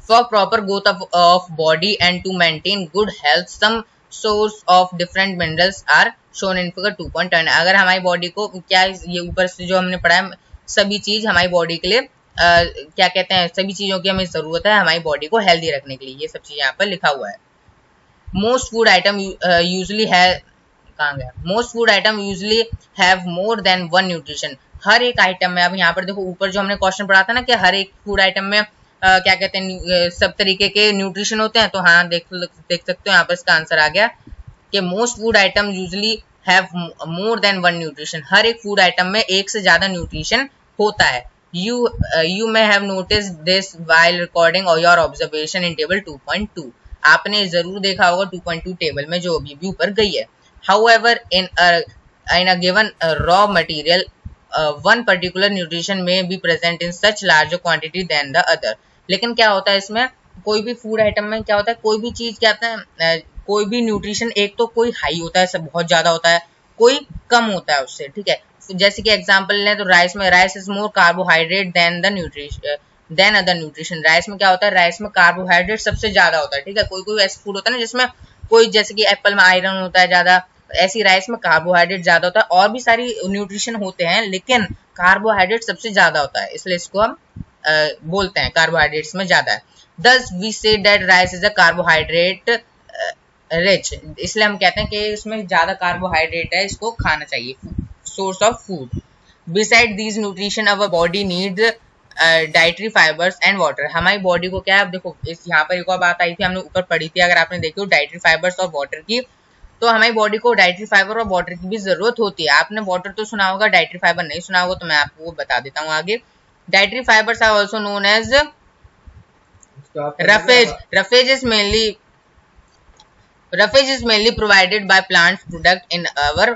Speaker 1: For proper growth of body and to maintain good health some source of different minerals are shown in figure 2.10। अगर हमारी बॉडी को क्या, ये ऊपर से जो हमने पढ़ा है सभी चीज हमारी बॉडी के लिए क्या कहते हैं, सभी चीजों की हमें जरूरत है हमारी बॉडी को हेल्दी रखने के लिए, ये सब चीजें यहाँ पर लिखा हुआ है। मोस्ट फूड आइटम यूजली है, कहाँ गया, most food item usually have more than one nutrition. हर एक आइटम में, अब यहाँ पर देखो ऊपर जो हमने क्वेश्चन पढ़ा था ना कि हर एक फूड आइटम में क्या कहते हैं सब तरीके के न्यूट्रिशन होते हैं, तो हाँ देख सकते हो यहाँ पर इसका आंसर आ गया कि most food item usually have more than one nutrition. हर एक फूड आइटम में एक से ज्यादा न्यूट्रिशन होता है। You may have noticed this while recording or your observation in table 2.2। आपने जरूर देखा होगा 2.2 टेबल में जो अभी ऊपर गई है। However, in a given raw material, one particular nutrition may be present in such larger quantity than the other। लेकिन क्या होता है इसमें, कोई भी फूड आइटम में क्या होता है, कोई भी चीज क्या होता है, कोई भी न्यूट्रिशन एक तो कोई हाई होता है, सब बहुत ज्यादा होता है, कोई कम होता है उससे, ठीक है। जैसे कि एग्जांपल लें तो राइस में, rice is more carbohydrate than the nutrition than other nutrition. Rice में क्या होता है, राइस में कार्बोहाइड्रेट सबसे ज्यादा होता है, ठीक है। कोई कोई ऐसा फूड होता है ना जिसमें कोई, जैसे कि एप्पल में आयरन होता है ज्यादा, ऐसी राइस में कार्बोहाइड्रेट ज्यादा होता है, और भी सारी न्यूट्रिशन होते हैं लेकिन कार्बोहाइड्रेट सबसे ज्यादा होता है, इसलिए इसको हम बोलते हैं कार्बोहाइड्रेट्स में ज्यादा है। Thus we say that rice is a carbohydrate rich, इसलिए हम कहते हैं कि इसमें ज्यादा कार्बोहाइड्रेट है, इसको खाना चाहिए। Source of food, beside these nutrition our body needs dietary fibres and water. हमारी बॉडी को क्या है, अब देखो इस यहाँ पर एक और बात आई थी, हमने ऊपर पढ़ी थी, अगर आपने देखी हो डाइटरी फाइबर्स और वाटर की, तो हमारी बॉडी को डाइटरी फाइबर और वाटर की भी जरूरत होती है। आपने वाटर तो सुना होगा, डाइटरी फाइबर नहीं सुना होगा, तो मैं आपको वो बता देता हूँ आगे। Dietary fibres are also known as roughage is mainly provided by plant product in our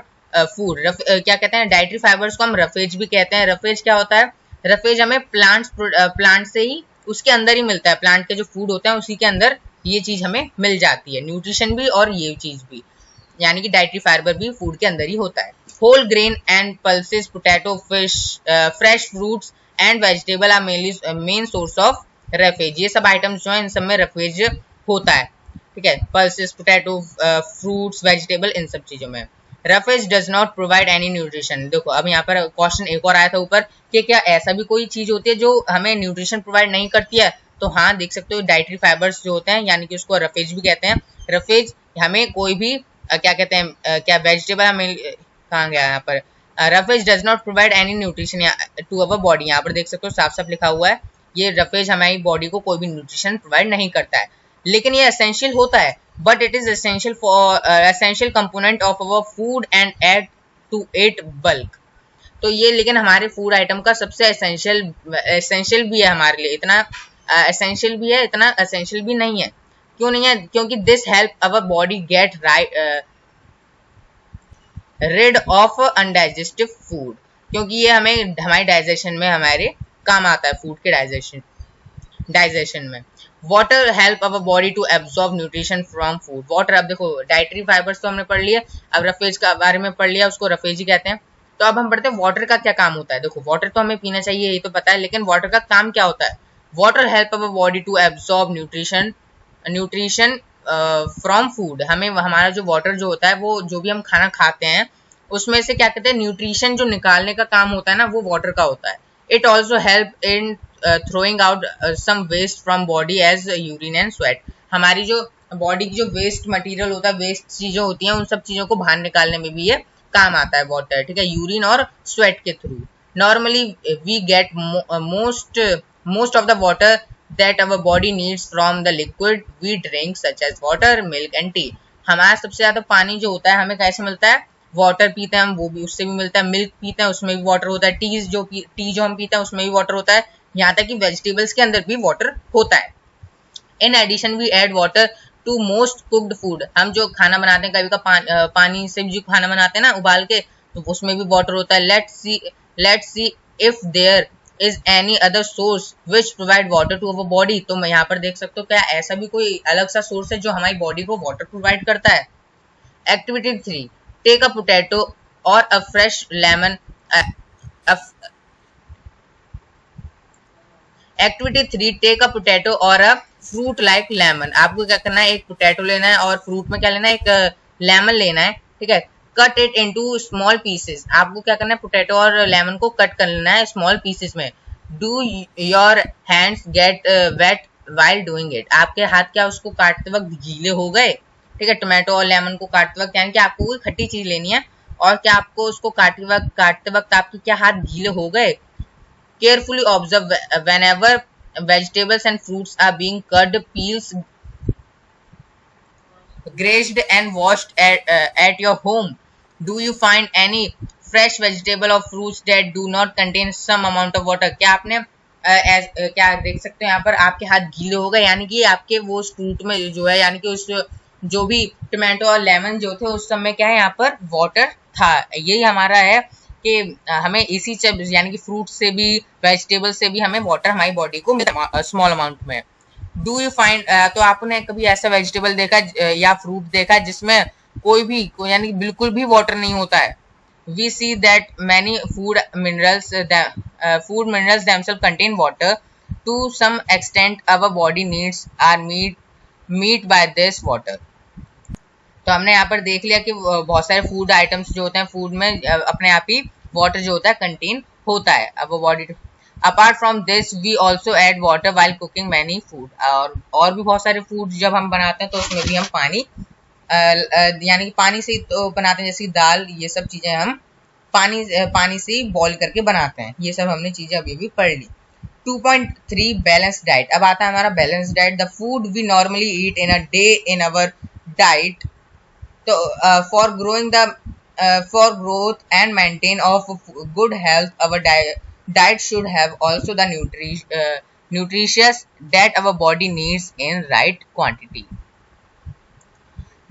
Speaker 1: food। क्या कहते हैं, डाइटरी फाइबर्स को हम रफेज भी कहते हैं। रफेज क्या होता है, रफेज हमें प्लांट से ही, उसके अंदर ही मिलता है, प्लांट के जो फूड होते हैं उसी के अंदर ये चीज हमें मिल जाती है, न्यूट्रिशन भी और ये चीज भी, यानी कि डाइटरी फाइबर भी फूड के अंदर ही होता है। Whole grain and pulses, potato, fish, fresh fruits and vegetable are main source of roughage. ये सब आइटम्स जो है इन सब में रफेज होता है, ठीक है। पल्सेस, पोटैटो, फ्रूट्स, वेजिटेबल, इन सब चीजों में। Roughage does not provide any nutrition. देखो अब यहाँ पर क्वेश्चन एक और आया था ऊपर कि क्या ऐसा भी कोई चीज होती है जो हमें न्यूट्रिशन प्रोवाइड नहीं करती है, तो हाँ देख सकते हो डाइटरी फाइबर्स जो होते हैं, यानी कि उसको रफेज भी कहते हैं। रफेज हमें कोई भी क्या कहते हैं क्या वेजिटेबल हमें कहाँ गया यहाँ पर, roughage does not provide any nutrition to our body. यहाँ पर देख सकते हो साफ साफ लिखा हुआ है, ये रफेज हमारी बॉडी को कोई भी न्यूट्रिशन प्रोवाइड नहीं करता है, लेकिन ये एसेंशियल होता है, but it is essential for essential component of our food and add to it bulk. तो ये लेकिन हमारे फूड आइटम का सबसे एसेंशियल भी है हमारे लिए, इतना एसेंशियल भी है, इतना एसेंशियल भी नहीं है। क्यों नहीं है? क्योंकि this help our body get rid of undigestive food, क्योंकि ये हमें हमारे डाइजेशन में हमारे काम आता है, फूड के डाइजेशन में। Water help our body to absorb nutrition from food. Water, अब देखो डाइटरी फाइबर्स तो हमने पढ़ लिया, अब रफेज का बारे में पढ़ लिया, उसको रफेज ही कहते हैं। तो अब हम पढ़ते हैं वाटर का क्या काम होता है। देखो वाटर तो हमें पीना चाहिए ये तो पता है, लेकिन वाटर का काम क्या होता है। Water help our body to absorb nutrition from food. हमें हमारा जो वाटर जो होता है, वो जो भी हम खाना खाते हैं उसमें से क्या कहते हैं न्यूट्रिशन जो निकालने का काम होता है ना, वो वाटर का होता है। It also help in throwing out some waste from body as urine and sweat। हमारी जो बॉडी की जो वेस्ट मटेरियल होता है, वेस्ट चीजें होती हैं, उन सब चीजों को बाहर निकालने में भी ये काम आता है वाटर, ठीक है, यूरिन और स्वेट के थ्रू। Normally we get most of the water that our body needs from the liquid we drink such as water, milk and tea. हमारा सबसे ज्यादा पानी जो होता है हमें कैसे मिलता है, वाटर पीते हैं हम, वो भी उससे भी मिलता है। मिल्क पीते हैं, उसमें भी वाटर होता है। टी जो हम पीते हैं उसमें भी वाटर होता है। यहाँ तक कि वेजिटेबल्स के अंदर भी वाटर होता है। In addition we add water to most cooked food. हम जो खाना बनाते हैं कभी का पानी से जो खाना बनाते हैं ना उबाल के, तो उसमें भी वाटर होता है। Let's see if there is any other source which provide water to our body. तो मैं यहाँ पर देख सकते हो क्या ऐसा भी कोई अलग सा सोर्स है जो हमारी बॉडी को वाटर प्रोवाइड करता है। एक्टिविटी 3, टेक अ पोटैटो और a fresh lemon. Activity 3, take a potato और अ फ्रूट लाइक लेमन। आपको क्या करना है, एक पोटैटो लेना है और फ्रूट में क्या लेना है, एक लेमन लेना है, ठीक है। Cut it into small pieces. आपको क्या करना है, पोटैटो और लेमन को कट कर लेना है स्मॉल पीसेस में। Do your hands get wet while doing it. आपके हाथ क्या उसको काटते वक्त गीले हो गए, ठीक है। टोमेटो और लेमन को काटते वक्त यानी कि आपको कोई खट्टी चीज लेनी है और क्या आपको उसको काटते वक्त आपके क्या हाथ गीले हो गए। Carefully observe whenever vegetables and fruits are being cut, peels grazed and washed at your home. Do you find any fresh vegetable or fruits that do not contain some amount of water? क्या आपने क्या देख सकते हैं यहाँ पर आपके हाथ गीले हो गए, यानी कि आपके वो फ्रूट में जो है, यानी कि उस जो भी टमाटो और लेमन जो थे उस समय क्या है यहाँ पर वाटर था। यही हमारा है कि हमें इसी यानी कि फ्रूट से भी वेजिटेबल से भी हमें वाटर हमारी बॉडी को स्मॉल अमाउंट में। डू यू फाइंड, तो आपने कभी ऐसा वेजिटेबल देखा या फ्रूट देखा जिसमें कोई भी यानी कि बिल्कुल भी वाटर नहीं होता है। We see that many food minerals themselves contain water to some extent our body needs are meet by this water। तो हमने यहाँ पर देख लिया कि बहुत सारे फूड आइटम्स जो होते हैं फूड में अपने आप ही वाटर जो होता है कंटेन होता है। अब body apart from this we also add water while cooking many food. और भी बहुत सारे फूड जब हम बनाते हैं तो उसमें भी हम पानी यानी कि पानी से तो बनाते हैं, जैसे दाल, ये सब चीजें हम पानी से बॉईल करके बनाते हैं। ये सब हमने चीजें अभी भी पढ़ ली। 2.3 बैलेंस डाइट। अब आता है हमारा balance diet. The food we normally eat in a day in our diet, तो for growth and maintain of good health, our diet should have also the nutritious that our body needs in right quantity।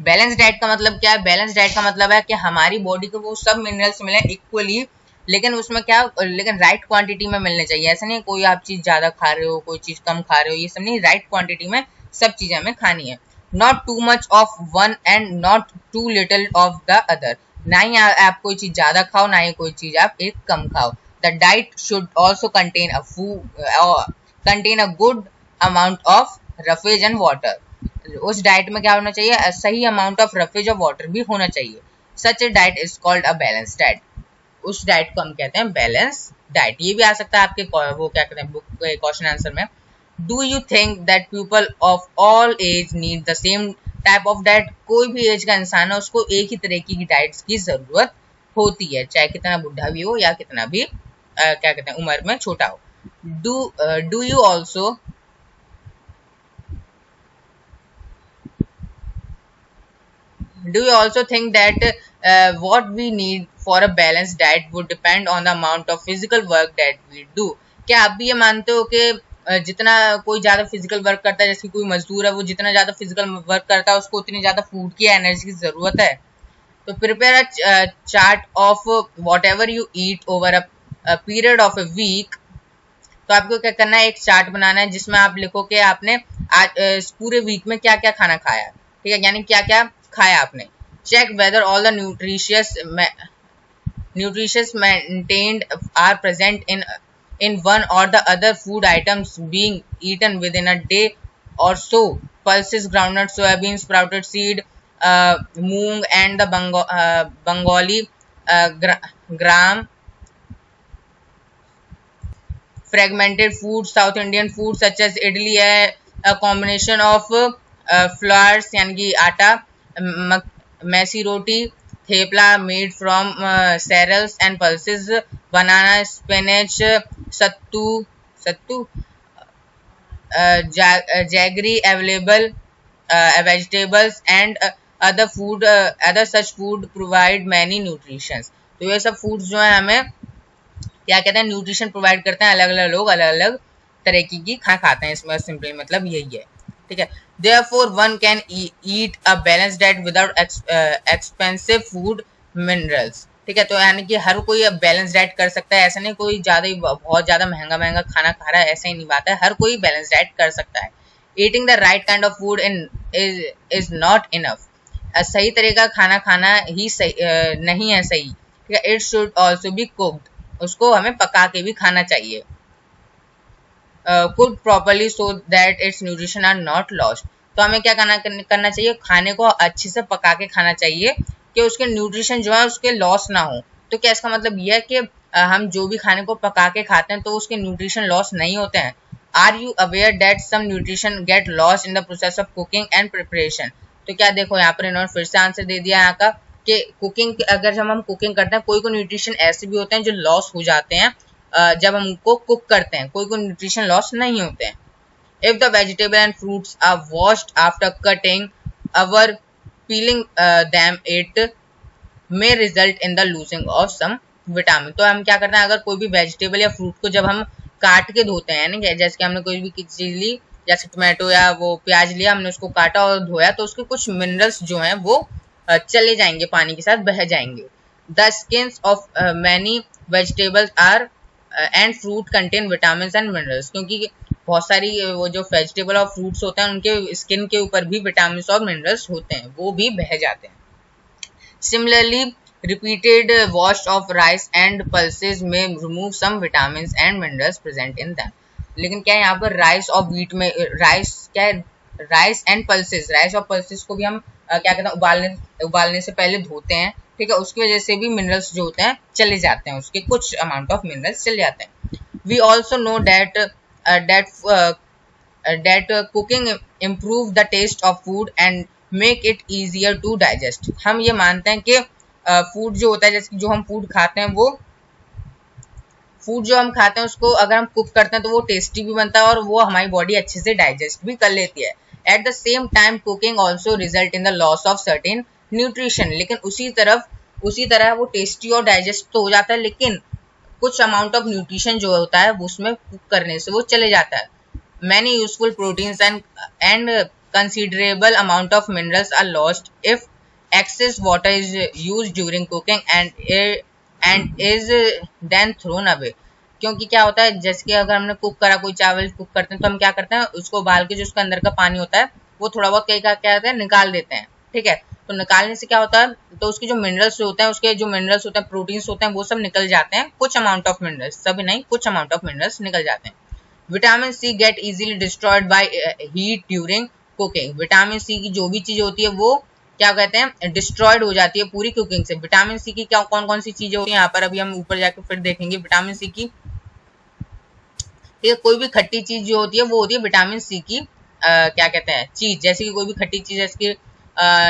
Speaker 1: Balance diet का मतलब क्या है? बैलेंस डाइट का मतलब है कि हमारी बॉडी को वो सब मिनरल्स मिले इक्वली, लेकिन उसमें क्या, लेकिन राइट क्वांटिटी में मिलने चाहिए। ऐसा नहीं कोई आप चीज ज्यादा खा रहे हो, कोई चीज कम खा रहे हो, ये सब नहीं, राइट क्वांटिटी में सब चीजें हमें खानी है। Not too much of one and not too little of the other. ना ही आप कोई चीज ज्यादा खाओ, ना ही कोई चीज आप एक कम खाओ। The diet should also contain a good amount of roughage and water. उस डाइट में क्या होना चाहिए, सही अमाउंट ऑफ रफेज और वाटर भी होना चाहिए। Such a diet is called a balance diet. उस डाइट को हम कहते हैं बैलेंस डाइट। ये भी आ सकता है आपके वो क्या कहते हैं बुक क्वेश्चन आंसर में। Do you think that people of all age need the same type of diet? कोई भी एज का इंसान है उसको एक ही तरीके की डाइट्स की जरूरत होती है, चाहे कितना बुढ़ा भी हो या कितना भी क्या कहते हैं उम्र में छोटा हो। Do you also think that what we need for a balanced diet would depend on the amount of physical work that we do? क्या आप भी ये मानते हो कि जितना कोई ज्यादा फिजिकल वर्क करता है, जैसे कोई मजदूर है, वो जितना ज्यादा फिजिकल वर्क करता है उसको उतनी ज्यादा फूड की एनर्जी की जरूरत है? तो prepare a chart of what ever you eat over a period of a week. तो आपको क्या करना है, एक चार्ट बनाना है जिसमें आप लिखो कि आपने आज इस पूरे वीक में क्या क्या खाना खाया, ठीक है, यानी क्या क्या खाया आपने। Check whether all the nutritious maintained are present in one or the other food items being eaten within a day or so. Pulses, groundnuts, soybean, sprouted seed, moong and the Bengali gram. Fragmented food, South Indian food such as idli है a combination of flours यानी कि आटा, मैसी रोटी, thepla made from cereals and pulses, banana, spinach, sattu jaggery available vegetables and other such food provide many nutritions। तो ये सब फूड्स जो है हमें क्या कहते हैं, न्यूट्रिशन प्रोवाइड करते हैं। अलग अलग लोग अलग अलग तरीके की खाना खाते हैं, इसमें सिंपली मतलब यही है, ठीक है। Therefore one can eat a balanced diet without expensive food minerals, ठीक है। तो यानी कि हर कोई बैलेंस डाइट कर सकता है, ऐसा नहीं कोई बहुत ज्यादा महंगा महंगा खाना खा रहा है, ऐसा ही नहीं बात है, हर कोई बैलेंस डाइट कर सकता है। Eating the right kind of food is not enough. सही तरीका खाना खाना ही सही नहीं है सही, ठीक है। It should also be cooked, उसको हमें पका के भी खाना चाहिए। Cook properly so that its nutrition are not lost. तो हमें क्या करना चाहिए, खाने को अच्छे से पका के खाना चाहिए कि उसके न्यूट्रिशन जो है उसके लॉस ना हो। तो क्या इसका मतलब यह है कि हम जो भी खाने को पका के खाते हैं तो उसके न्यूट्रिशन लॉस नहीं होते हैं? Are you aware that some nutrition get loss in the process of cooking and preparation? तो क्या देखो यहाँ पर इन्होंने फिर से आंसर दे दिया यहाँ का कि कुकिंग, अगर हम कुकिंग करते हैं कोई न्यूट्रिशन ऐसे भी होते हैं जो लॉस हो जाते हैं जब हम उनको कुक करते हैं, कोई न्यूट्रिशन लॉस नहीं होते हैं। If the vegetable and fruits are washed after cutting our peeling them it may result in the losing of some vitamin. तो हम क्या करते हैं, अगर कोई भी वेजिटेबल या फ्रूट को जब हम काट के धोते हैं, यानी जैसे कि हमने कोई भी चीज ली, जैसे टोमेटो या वो प्याज लिया, हमने उसको काटा और धोया, तो उसके कुछ मिनरल्स जो हैं वो चले जाएंगे, पानी के साथ बह जाएंगे। The skins of many vegetables are and fruit contain vitamin and minerals, क्योंकि बहुत सारी वो जो वेजिटेबल और फ्रूट्स होते हैं उनके स्किन के ऊपर भी विटामिन और मिनरल्स होते हैं, वो भी बह जाते हैं। Similarly repeated wash of rice and pulses may remove some vitamins and minerals present in them। लेकिन क्या है यहाँ पर राइस और व्हीट में, राइस क्या है, राइस एंड पल्सेस, राइस और पल्सेस को भी हम क्या कहते हैं उबालने से पहले धोते हैं, ठीक है। उसकी वजह से भी मिनरल्स जो होते हैं चले जाते हैं, उसके कुछ अमाउंट ऑफ मिनरल्स चले जाते हैं। We also know that cooking improve the taste of food and make it easier to digest। हम ये मानते हैं कि फूड जो होता है, जैसे जो हम फूड खाते हैं, वो फूड जो हम खाते हैं उसको अगर हम कुक करते हैं तो वो टेस्टी भी बनता है और वो हमारी बॉडी अच्छे से डाइजेस्ट भी कर लेती है। At the same time cooking also result in the loss of certain nutrition. लेकिन उसी तरह वो टेस्टी और डाइजेस्ट तो हो जाता है, लेकिन कुछ अमाउंट ऑफ न्यूट्रिशन जो होता है वो उसमें कुक करने से वो चले जाता है। Many useful proteins and considerable amount of minerals are lost if excess water is used during cooking and is then thrown away। क्योंकि क्या होता है, जैसे कि अगर हमने कुक करा, कोई चावल कुक करते हैं तो हम क्या करते हैं, उसको उबाल के जो उसके अंदर का पानी होता है वो थोड़ा बहुत कई का क्या होता है निकाल देते हैं, ठीक है। तो निकालने से क्या होता है, तो उसके जो मिनरल्स होते हैं, उसके जो मिनरल्स होते हैं, प्रोटीन्स होते हैं, वो सब निकल जाते हैं, कुछ अमाउंट ऑफ मिनरल्स, सभी नहीं, कुछ अमाउंट ऑफ मिनरल्स निकल जाते हैं। Vitamin C get easily destroyed by heat during cooking. Vitamin C की जो भी चीज होती है वो क्या कहते हैं, डिस्ट्रॉयड हो जाती है पूरी कुकिंग से। विटामिन सी की क्या कौन कौन सी चीजें होती हैं यहाँ पर अभी हम ऊपर जाकर फिर देखेंगे। विटामिन सी की ठीक है, कोई भी खट्टी चीज जो होती है वो होती है विटामिन सी की क्या कहते हैं चीज, जैसे कि कोई भी खट्टी चीज, जैसे कि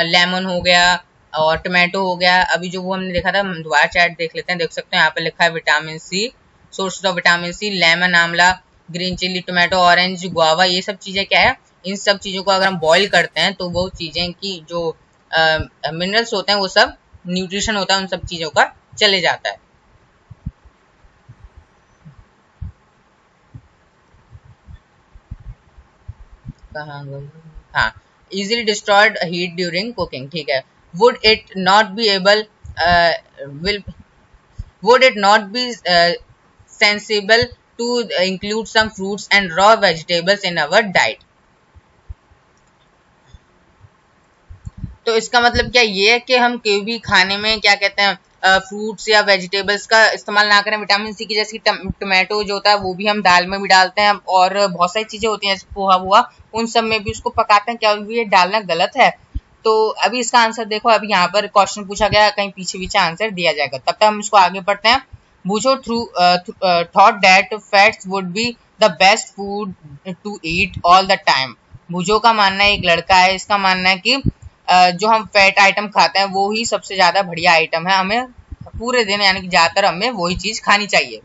Speaker 1: लेमन हो गया और टमाटो हो गया। अभी जो वो हमने देखा था, हम दोबारा चैट देख लेते हैं, देख सकते हैं यहाँ पे लिखा है vitamin C, source of vitamin C, lemon, amla, green chilli, tomato, orange, guava, ये सब चीजें क्या है, इन सब चीजों को अगर हम बॉईल करते हैं तो वो चीजें की जो मिनरल्स होते हैं वो सब, न्यूट्रिशन होता है उन सब चीजों का चले जाता है। कहाँ गई, हाँ, easily destroyed heat during cooking, ठीक है। would it not be able will would it not be sensible to include some fruits and raw vegetables in our diet? तो इसका मतलब क्या ये है कि हम कोई भी खाने में क्या कहते हैं फ्रूट्स या वेजिटेबल्स का इस्तेमाल ना करें विटामिन सी की, जैसे टमाटो जो होता है वो भी हम दाल में भी डालते हैं, और बहुत सारी चीजें होती हैं जैसे पोहा हुआ, उन सब में भी उसको पकाते हैं, क्या ये डालना गलत है? तो अभी इसका आंसर देखो, अभी यहाँ पर क्वेश्चन पूछा गया, कहीं पीछे पीछे आंसर दिया जाएगा, तब तक हम इसको आगे पढ़ते हैं। Boojho thought that fats would be the best food to eat all the time. Boojho का मानना है, एक लड़का है, इसका मानना है कि जो हम फैट आइटम खाते हैं वो ही सबसे ज्यादा बढ़िया आइटम है, हमें पूरे दिन यानी कि ज्यादातर हमें वही चीज खानी चाहिए।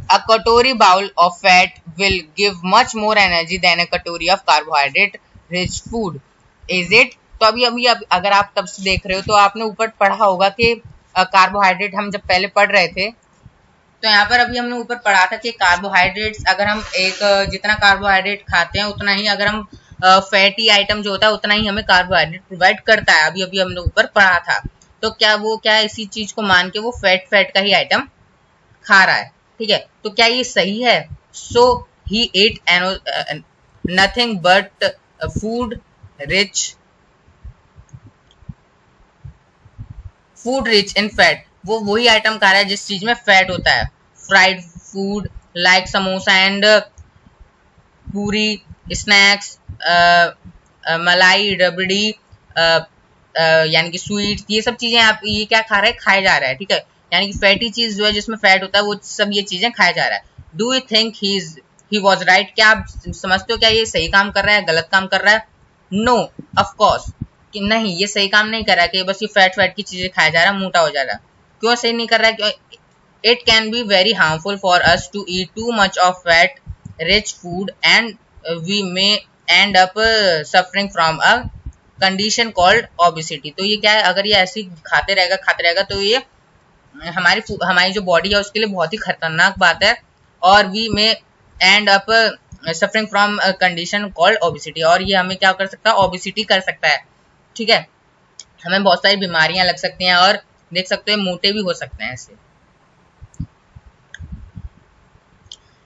Speaker 1: A कटोरी bowl of fat will give much more energy than a कटोरी of carbohydrate rich food. Is it? तो अभी अगर आप तब से देख रहे हो तो आपने ऊपर पढ़ा होगा कि कार्बोहाइड्रेट, हम जब पहले पढ़ रहे थे तो यहाँ पर अभी हमने ऊपर पढ़ा था कि कार्बोहाइड्रेट्स, अगर हम एक जितना कार्बोहाइड्रेट खाते हैं उतना ही, अगर हम फैटी आइटम जो होता है उतना ही हमें कार्बोहाइड्रेट प्रोवाइड करता है। अभी अभी हमने ऊपर पढ़ा था, तो क्या वो क्या इसी चीज को मान के वो फैट का ही आइटम खा रहा है, ठीक है? तो क्या ये सही है? So he ate nothing but food rich in fat, वो वही आइटम खा रहा है जिस चीज में फैट होता है। Fried food like samosa and पूरी, स्नैक्स, मलाई, रबड़ी, यानी कि स्वीट्स, ये सब चीजें आप ये क्या खा रहे हैं, खाया जा रहा है, ठीक है? यानी कि फैटी चीज जो है जिसमें फैट होता है वो सब ये चीजें खाया जा रहा है। Do you think he was right? क्या आप समझते हो क्या ये सही काम कर रहा है, गलत काम कर रहा है? नो, ऑफ कोर्स कि नहीं, ये सही काम नहीं कर रहा है कि बस ये फैट की चीजें खाया जा रहा है, मोटा हो जा रहा है। क्यों सही नहीं कर रहा है? It can be very harmful for us to eat too much of fat rich food and we may end up suffering from a condition called obesity. तो ये क्या है, अगर ये ऐसे खाते रहेगा तो ये हमारी जो बॉडी है उसके लिए बहुत ही खतरनाक बात है, और we may end up suffering from condition called obesity, और ये हमें क्या कर सकता है, ओबेसिटी कर सकता है, ठीक है? हमें बहुत सारी बीमारियां लग सकती हैं और देख सकते हैं मोटे भी हो सकते हैं इससे।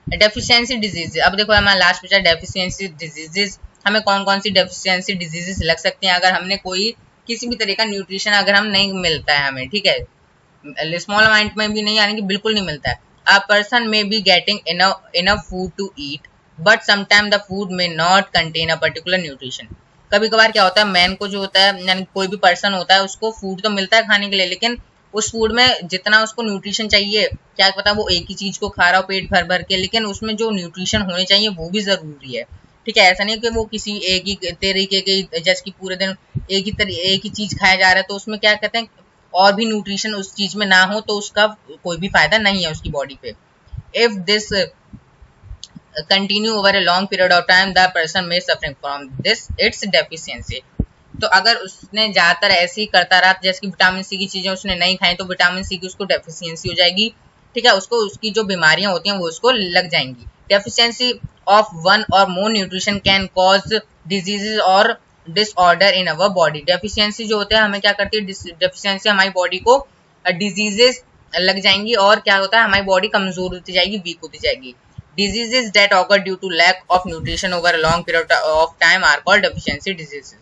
Speaker 1: डेफिशिएंसी डिजीज, अब देखो हमारा लास्ट पूछा डेफिशिएंसी डिजीजेस, हमें कौन कौन सी डेफिशिएंसी डिजीजेस लग सकती हैं अगर हमने कोई किसी भी तरह का न्यूट्रिशन अगर हम नहीं मिलता है हमें, ठीक है? स्मॉल अमाउंट में भी नहीं, यानी कि बिल्कुल नहीं मिलता है। A person may be getting enough food to eat but sometime the food may not contain a particular nutrition. कभी कभार क्या होता है, मैन को जो होता है यानी कोई भी पर्सन होता है उसको फूड तो मिलता है खाने के लिए, लेकिन उस फूड में जितना उसको न्यूट्रिशन चाहिए, क्या पता वो एक ही चीज को खा रहा हो पेट भर भर के, लेकिन उसमें जो न्यूट्रिशन होने चाहिए वो भी जरूरी है, ठीक है? ऐसा नहीं कि वो किसी एक ही तरीके के, जैसे कि पूरे दिन एक ही चीज खाया जा रहा है तो उसमें क्या कहते हैं और भी न्यूट्रिशन उस चीज में ना हो तो उसका कोई भी फायदा नहीं है उसकी बॉडी पे। If this continue over a long period of time the person may suffering from this it's deficiency. तो अगर उसने ज्यादातर ऐसे ही करता रहा, जैसे कि विटामिन सी की चीजें उसने नहीं खाई तो विटामिन सी की उसको डेफिशिएंसी हो जाएगी, ठीक है? उसको उसकी जो बीमारियां होती हैं वो उसको लग जाएंगी। डेफिशिएंसी ऑफ वन और मोर nutrition can cause diseases or disorder in our body. Deficiency जो होता है हमें क्या करती है, डेफिशिएंसी हमारी बॉडी को डिजीजेस लग जाएंगी और क्या होता है हमारी बॉडी कमजोर होती जाएगी, वीक होती जाएगी। Diseases that occur due to lack of nutrition over a long period of time are called deficiency diseases.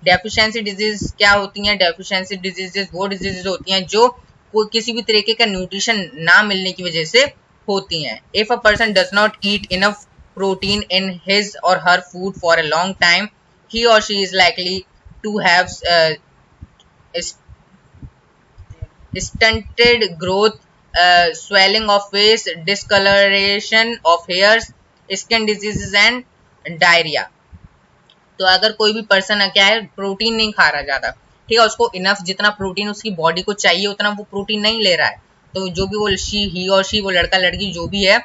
Speaker 1: Deficiency disease क्या होती हैं? डेफिशिएंसी डिजीजेस वो डिजीजेस होती हैं जो कोई किसी भी तरीके का न्यूट्रिशन ना मिलने की वजह से होती हैं। If a person does not eat enough protein in his or her food for a long time he or she is likely to have stunted growth, swelling of face, discoloration of hairs, skin diseases and diarrhea। तो अगर कोई भी पर्सन क्या है, प्रोटीन नहीं खा रहा ज्यादा, ठीक है, उसको इनफ जितना प्रोटीन उसकी बॉडी को चाहिए उतना वो प्रोटीन नहीं ले रहा है, तो जो भी वो ही वो लड़का लड़की जो भी है,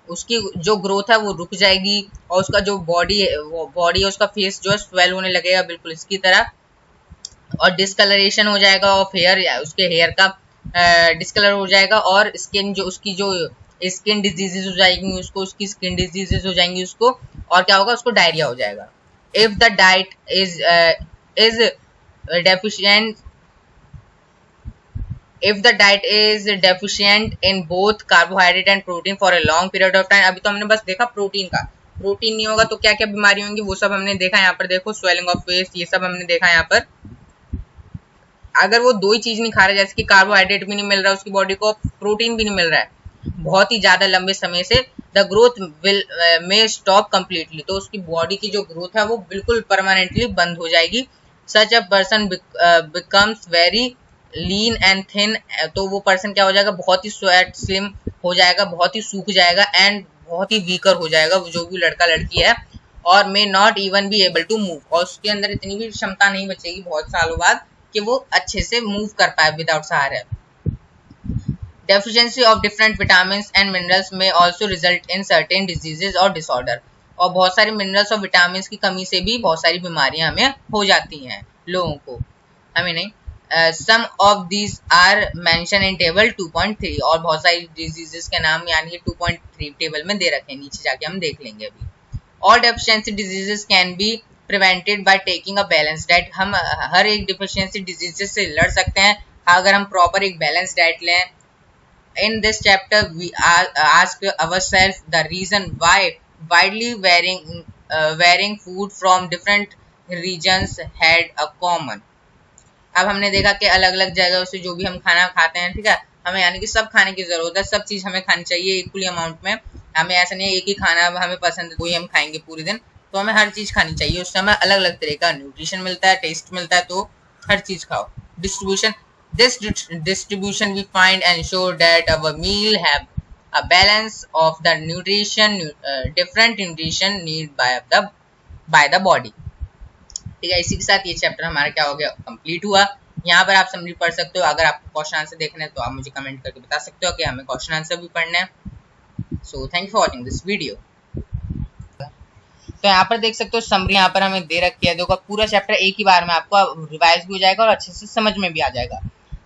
Speaker 1: उसकी जो ग्रोथ है वो रुक जाएगी, और उसका जो बॉडी है उसका फेस जो है स्वेल होने लगेगा बिल्कुल इसकी तरह, और डिस्कलरेशन हो जाएगा ऑफ हेयर, उसके हेयर का डिस्कलर हो जाएगा, और स्किन जो उसकी जो स्किन डिजीजेस हो जाएंगी उसको, उसकी स्किन डिजीजेस हो जाएंगी उसको, और क्या होगा, उसको डायरिया हो जाएगा। If the diet is deficient if the diet is deficient in both carbohydrate and protein for a long period of time। अभी तो हमने बस देखा प्रोटीन का, प्रोटीन नहीं होगा तो क्या क्या बीमारी होंगी वो सब हमने देखा यहाँ पर, देखो स्वेलिंग ऑफ फेस, ये सब हमने देखा यहाँ पर। अगर वो दो ही चीज नहीं खा रहा, जैसे कि कार्बोहाइड्रेट भी नहीं मिल रहा उसकी बॉडी को, प्रोटीन भी नहीं मिल रहा है बहुत ही ज्यादा लंबे समय से, the growth will may stop completely, तो उसकी बॉडी की जो ग्रोथ है वो बिल्कुल परमानेंटली बंद हो जाएगी। Such a person becomes very lean and thin, तो वो पर्सन क्या हो जाएगा, बहुत ही स्वेट स्लिम हो जाएगा, बहुत ही सूख जाएगा, एंड बहुत ही वीकर हो जाएगा वो जो भी लड़का लड़की है, और may not even be able to move, और उसके अंदर इतनी भी क्षमता नहीं बचेगी बहुत सालों बाद कि वो अच्छे से मूव कर पाए विदाउट सहारे। Deficiency of different vitamins and minerals may also result in certain diseases or disorder, और बहुत सारे मिनरल्स और विटामिन की कमी से भी बहुत सारी बीमारियां हमें हो जाती हैं लोगों को, हमें नहीं। Some of these are mention in table 2.3, और बहुत सारी डिजीजेस के नाम यानी कि 2.3 टेबल में दे रखे हैं, नीचे जाके हम देख लेंगे अभी। All deficiency diseases can be prevented by taking a balance diet, हम हर एक डिफिशिएंसी डिजीजेस से लड़ सकते हैं अगर हम प्रॉपर एक बैलेंस डाइट लें। In this chapter, we ask ourselves the reason why widely varying food from different regions had a common। अब हमने देखा कि अलग अलग जगहों से जो भी हम खाना खाते हैं, ठीक है, हमें यानी कि सब खाने की जरूरत है, सब चीज हमें खानी चाहिए इक्वली अमाउंट में, हमें ऐसा नहीं है एक ही खाना हमें पसंद है वही हम खाएंगे पूरे दिन, तो हमें हर चीज खानी चाहिए, उससे हमें अलग अलग तरह का न्यूट्रिशन मिलता है, टेस्ट मिलता है, तो हर चीज खाओ। Distribution, this distribution we find ensure that our meal have a balance of the nutrition different nutrition need by the body। ठीक है, इसी के साथ ये चैप्टर हमारा क्या हो गया, कंप्लीट हुआ। यहाँ पर आप समरी पढ़ सकते हो, अगर आपको क्वेश्चन आंसर देखना है तो आप मुझे कमेंट करके बता सकते हो कि हमें क्वेश्चन आंसर भी पढ़ना है। So thank you for watching this video. तो यहाँ पर देख सकते हो समरी यहाँ पर हमें दे रखी है, देखो पूरा चैप्टर एक ही बार में आपको रिवाइज भी हो जाएगा और अच्छे से समझ में भी आ जाएगा।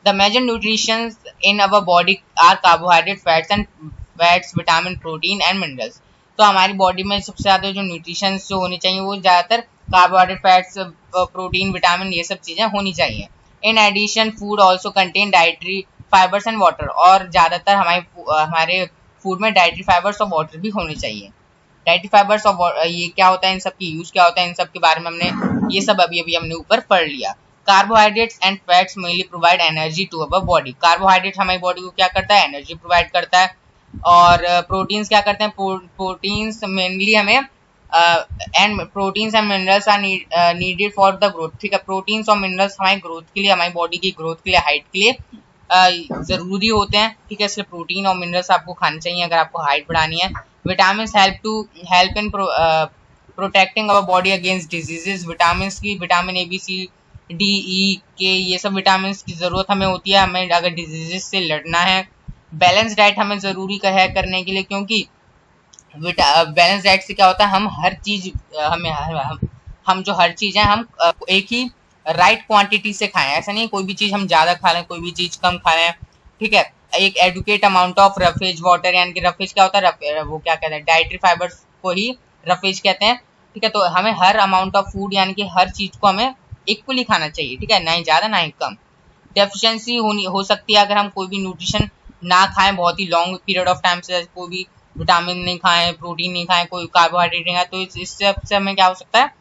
Speaker 1: The major nutrients in our body are carbohydrate, fats, vitamin, protein and minerals। तो हमारी बॉडी में सबसे ज्यादा जो न्यूट्रिशंस जो होनी चाहिए वो ज्यादातर कार्बोहाइड्रेट, फैट्स, प्रोटीन, विटामिन ये सब चीजें होनी चाहिए। In addition food also contain dietary fibres and water, और ज्यादातर हमारे फूड में डाइटरी फाइबर्स और वाटर भी होने चाहिए। डाइटरी फाइबर्स और ये क्या होता है, इन सब की यूज क्या होता है, इन सब के बारे में हमने ये सब अभी हमने ऊपर पढ़ लिया। Carbohydrates and fats mainly provide energy to our body, carbohydrate हमारी बॉडी को क्या करता है, एनर्जी प्रोवाइड करता है, और प्रोटीन्स क्या करते हैं, प्रोटीन्स मेनली हमें and proteins and minerals are needed for the growth. ठीक है, प्रोटीन्स और मिनरल्स हमारी ग्रोथ के लिए, हमारी बॉडी की ग्रोथ के लिए, हाइट के लिए जरूरी होते हैं। ठीक है, इसलिए प्रोटीन और मिनरल्स आपको खाने चाहिए अगर आपको हाइट बढ़ानी है। Vitamin help in protecting our body against diseases, vitamin की, vitamin A, B, C, D, E, K, ये सब विटामिन की जरूरत हमें होती है हमें अगर डिजीजेस से लड़ना है। बैलेंस डाइट हमें जरूरी है करने के लिए, क्योंकि बैलेंस डाइट से क्या होता है, हम हर चीज हम जो हर चीज है हम एक ही राइट क्वांटिटी से खाएं, ऐसा नहीं कोई भी चीज हम ज्यादा खा लें, कोई भी चीज कम खा लें। ठीक है, एक adequate amount of roughage water, यानी कि रफेज क्या होता है, वो क्या कहते हैं, डाइटरी फाइबर्स को ही रफेज कहते हैं। ठीक है, तो हमें हर अमाउंट ऑफ फूड यानी कि हर चीज को हमें इक्वली खाना चाहिए। ठीक है, ना ही ज्यादा ना ही कम। डेफिशिएंसी हो सकती है अगर हम कोई भी न्यूट्रिशन ना खाएं बहुत ही लॉन्ग पीरियड ऑफ टाइम से, कोई भी विटामिन नहीं खाएं, प्रोटीन नहीं खाएं, कोई कार्बोहाइड्रेट नहीं खाएं, तो इससे हमें क्या हो सकता है,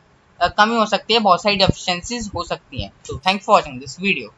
Speaker 1: कमी हो सकती है, बहुत सारी डेफिशिएंसीज हो सकती हैं। तो thanks for watching this video.